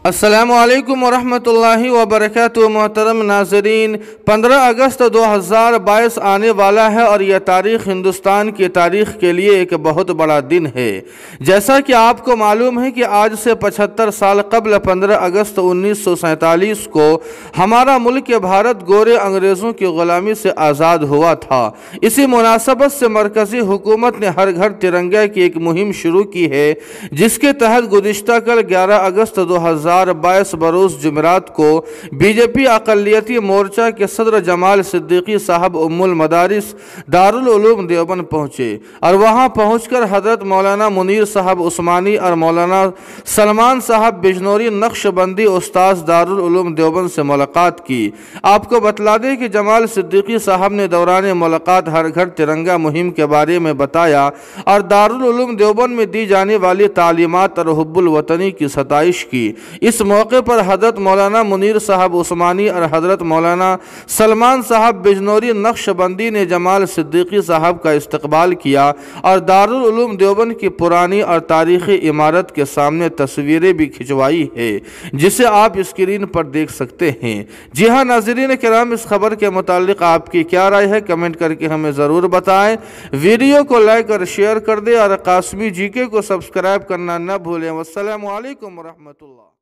السلام علیکم ورحمۃ اللہ وبرکاتہ۔ محترم ناظرین، 15 اگست 2022 آنے والا ہے اور یہ تاریخ ہندوستان کی تاریخ کے لیے ایک بہت بڑا دن ہے۔ جیسا کہ آپ کو معلوم ہے کہ آج سے 75 سال قبل 15 اگست 1947 کو ہمارا ملک بھارت گورے انگریزوں کی غلامی سے آزاد ہوا تھا۔ اسی مناسبت سے مرکزی حکومت نے ہر گھر ترنگا کی ایک مہم شروع کی ہے، جس کے تحت گزشتہ کل 11 اگست 2022 بروز جمعرات کو بی جے پی اقلیتی مورچہ کے صدر جمال صدیقی صاحب ام المدارس دارالعلوم دیوبند پہنچے اور وہاں پہنچ کر حضرت مولانا منیر صاحب عثمانی اور مولانا سلمان صاحب بجنوری نقشبندی استاذ دارالعلوم دیوبند سے ملاقات کی۔ آپ کو بتلا دیں کہ جمال صدیقی صاحب نے دوران ملاقات ہر گھر ترنگا مہم کے بارے میں بتایا اور دارالعلوم دیوبند میں دی جانے والی تعلیمات اور حب الوطنی کی ستائش کی۔ اس موقع پر حضرت مولانا منیر صاحب عثمانی اور حضرت مولانا سلمان صاحب بجنوری نقشبندی نے جمال صدیقی صاحب کا استقبال کیا اور دارالعلوم دیوبند کی پرانی اور تاریخی عمارت کے سامنے تصویریں بھی کھنچوائی ہے، جسے آپ اسکرین پر دیکھ سکتے ہیں۔ جی ہاں ناظرین کرام، اس خبر کے متعلق آپ کی کیا رائے ہے کمنٹ کر کے ہمیں ضرور بتائیں۔ ویڈیو کو لائک اور شیئر کر دیں اور قاسمی جی کے کو سبسکرائب کرنا نہ بھولیں۔ والسلام علیکم ورحمۃ اللہ۔